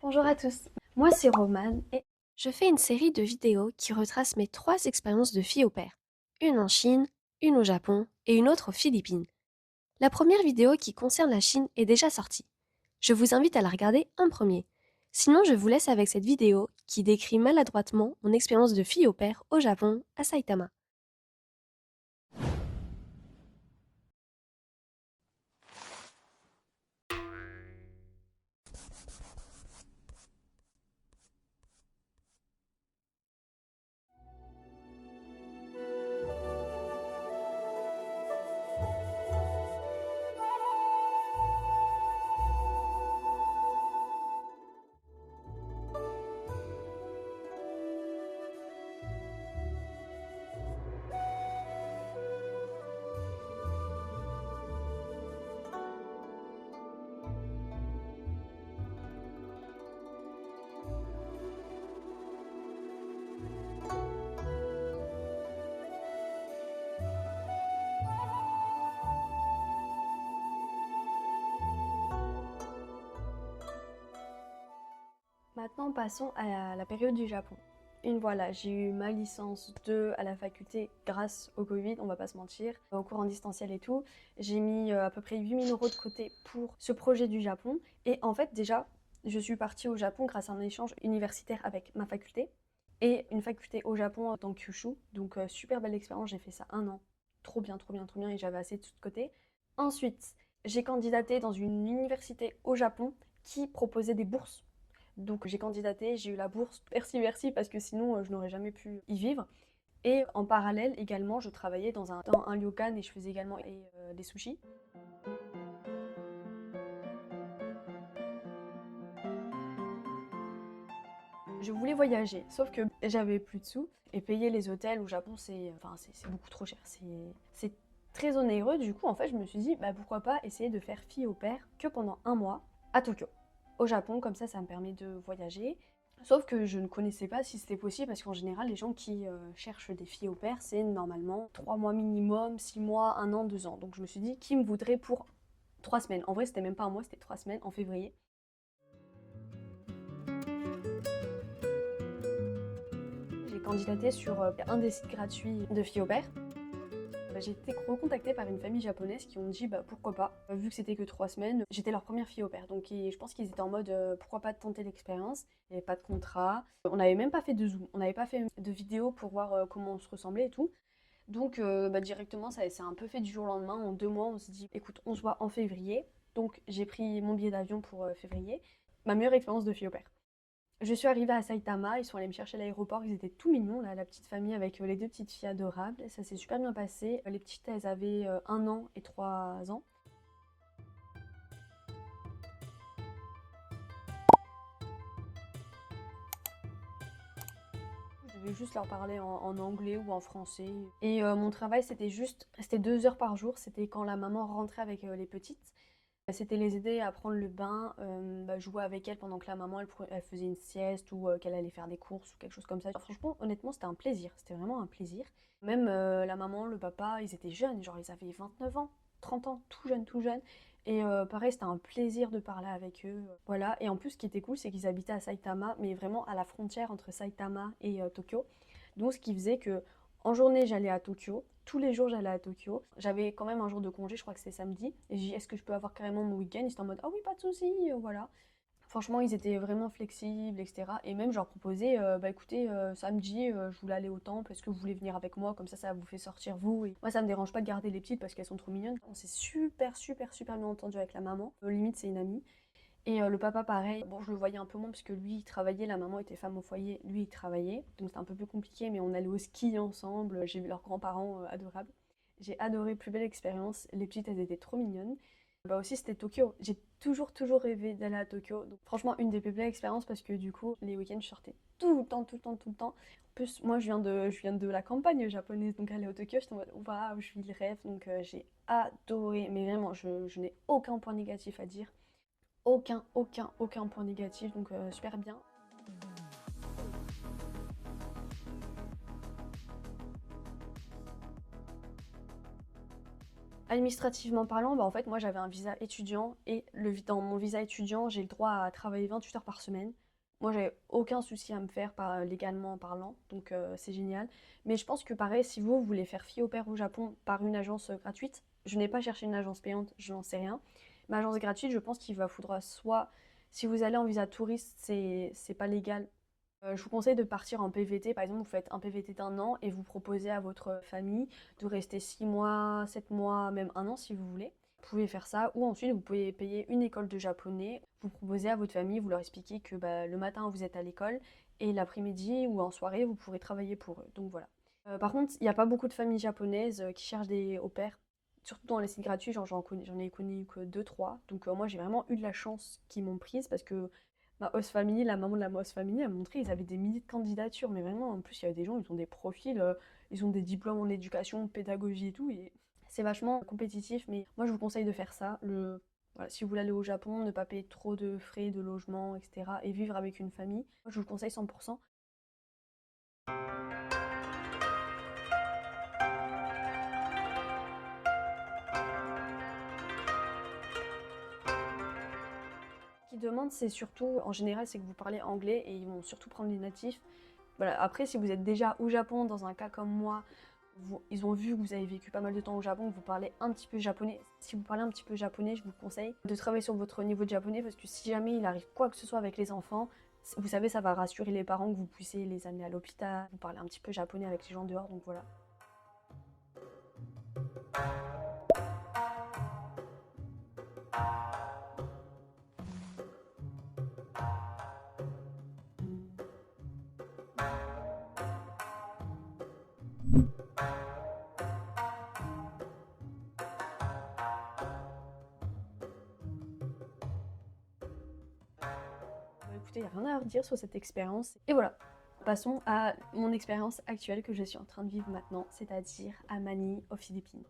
Bonjour à tous, moi c'est Romane et je fais une série de vidéos qui retracent mes 3 expériences de fille au père. Une en Chine, une au Japon et une autre aux Philippines. La première vidéo qui concerne la Chine est déjà sortie. Je vous invite à la regarder en premier. Sinon, je vous laisse avec cette vidéo qui décrit maladroitement mon expérience de fille au père au Japon, à Saitama. Maintenant, passons à la période du Japon. Voilà, j'ai eu ma licence 2 à la faculté grâce au Covid, on va pas se mentir, au cours en distanciel et tout. J'ai mis à peu près 8 000 € de côté pour ce projet du Japon. Et en fait, déjà, je suis partie au Japon grâce à un échange universitaire avec ma faculté et une faculté au Japon dans Kyushu. Donc, super belle expérience, j'ai fait ça 1 an. Trop bien, trop bien, trop bien et j'avais assez de tout de côté. Ensuite, j'ai candidaté dans une université au Japon qui proposait des bourses, donc j'ai candidaté, j'ai eu la bourse, merci merci, parce que sinon je n'aurais jamais pu y vivre. Et en parallèle également, je travaillais dans un ryokan et je faisais également des sushis. Je voulais voyager, sauf que j'avais plus de sous et payer les hôtels au Japon, c'est beaucoup trop cher. C'est très onéreux. Du coup, en fait, je me suis dit, bah, pourquoi pas essayer de faire fille au père que pendant 1 mois à Tokyo, au Japon. Comme ça me permet de voyager. Sauf que je ne connaissais pas si c'était possible parce qu'en général, les gens qui cherchent des filles au père, c'est normalement 3 mois minimum, 6 mois, 1 an, 2 ans. Donc je me suis dit, qui me voudrait pour 3 semaines? En vrai, c'était même pas 1 mois, c'était 3 semaines en février. J'ai candidaté sur un des sites gratuits de filles au père. J'ai été recontactée par une famille japonaise qui ont dit bah, pourquoi pas, vu que c'était que 3 semaines, j'étais leur première fille au père. Donc je pense qu'ils étaient en mode pourquoi pas tenter l'expérience. Il n'y avait pas de contrat. On n'avait même pas fait de zoom, on n'avait pas fait de vidéo pour voir comment on se ressemblait et tout. Donc bah, directement ça s'est un peu fait du jour au lendemain. En 2 mois on s'est dit écoute on se voit en février. Donc j'ai pris mon billet d'avion pour février. Ma meilleure expérience de fille au père. Je suis arrivée à Saitama, ils sont allés me chercher à l'aéroport, ils étaient tout mignons, là, la petite famille avec les 2 petites filles adorables. Ça s'est super bien passé. Les petites, elles avaient 1 an et 3 ans. Je devais juste leur parler en anglais ou en français. Et mon travail, c'était 2 heures par jour. C'était quand la maman rentrait avec les petites. C'était les aider à prendre le bain, bah, jouer avec elles pendant que la maman elle faisait une sieste ou qu'elle allait faire des courses ou quelque chose comme ça. Alors, franchement, honnêtement, c'était un plaisir. C'était vraiment un plaisir. Même la maman, le papa, ils étaient jeunes, genre ils avaient 29 ans, 30 ans, tout jeunes, tout jeunes. Et pareil, c'était un plaisir de parler avec eux. Voilà. Et en plus, ce qui était cool, c'est qu'ils habitaient à Saitama, mais vraiment à la frontière entre Saitama et Tokyo. Donc, ce qui faisait que en journée, j'allais à Tokyo. Tous les jours, j'allais à Tokyo. J'avais quand même un jour de congé, je crois que c'est samedi. Et j'ai dit, est-ce que je peux avoir carrément mon week-end? Ils étaient en mode, ah oui, pas de souci, voilà. Franchement, ils étaient vraiment flexibles, etc. Et même, je leur proposais, bah écoutez, samedi, je voulais aller au temple, est-ce que vous voulez venir avec moi? Comme ça vous fait sortir vous. Et moi, ça me dérange pas de garder les petites parce qu'elles sont trop mignonnes. On s'est super, super, super bien entendu avec la maman. Limite, c'est une amie. Et le papa, pareil. Bon, je le voyais un peu moins parce que lui, il travaillait, la maman était femme au foyer, lui, il travaillait. Donc c'était un peu plus compliqué, mais on allait au ski ensemble. J'ai vu leurs grands-parents adorables. J'ai adoré, plus belle expérience. Les petites, elles étaient trop mignonnes. Bah aussi, c'était Tokyo. J'ai toujours, toujours rêvé d'aller à Tokyo. Donc franchement, une des plus belles expériences parce que du coup, les week-ends, je sortais tout le temps, tout le temps, tout le temps. En plus, moi, je viens de la campagne japonaise, donc aller au Tokyo, j'étais en mode, waouh, je vis le rêve. Donc j'ai adoré, mais vraiment, je n'ai aucun point négatif à dire. Aucun point négatif, donc super bien. Administrativement parlant, bah, en fait, moi j'avais un visa étudiant et dans mon visa étudiant, j'ai le droit à travailler 28 heures par semaine. Moi, j'avais aucun souci à me faire légalement parlant, donc c'est génial. Mais je pense que pareil, si vous voulez faire fille au pair au Japon par une agence gratuite, je n'ai pas cherché une agence payante, je n'en sais rien. Mais agence gratuite, je pense qu'il va faudra soit, si vous allez en visa touriste, c'est pas légal. Je vous conseille de partir en PVT. Par exemple, vous faites un PVT d'un an et vous proposez à votre famille de rester 6 mois, 7 mois, même un an si vous voulez. Vous pouvez faire ça ou ensuite vous pouvez payer une école de japonais. Vous proposez à votre famille, vous leur expliquez que bah, le matin vous êtes à l'école et l'après-midi ou en soirée vous pourrez travailler pour eux. Donc voilà. Par contre, il n'y a pas beaucoup de familles japonaises qui cherchent des au pair. Surtout dans les sites gratuits, j'en ai connu que deux trois. Donc moi j'ai vraiment eu de la chance qu'ils m'ont prise parce que ma host family, la maman de la host family, a montré ils avaient des milliers de candidatures, mais vraiment, en plus, il y a des gens, ils ont des profils, ils ont des diplômes en éducation, pédagogie et tout, et c'est vachement compétitif, mais moi, je vous conseille de faire ça. Voilà, si vous voulez aller au Japon, ne pas payer trop de frais de logement, etc., et vivre avec une famille, moi, je vous le conseille 100%. Ce qu'ils demandent, c'est surtout, en général, c'est que vous parlez anglais, et ils vont surtout prendre les natifs. Voilà, après, si vous êtes déjà au Japon, dans un cas comme moi, ils ont vu que vous avez vécu pas mal de temps au Japon, que vous parlez un petit peu japonais. Si vous parlez un petit peu japonais, je vous conseille de travailler sur votre niveau de japonais parce que si jamais il arrive quoi que ce soit avec les enfants, vous savez, ça va rassurer les parents que vous puissiez les amener à l'hôpital, vous parlez un petit peu japonais avec les gens dehors, donc voilà. Bah, écoutez, il n'y a rien à redire sur cette expérience. Et voilà, passons à mon expérience actuelle que je suis en train de vivre maintenant, c'est-à-dire à Manille, aux Philippines.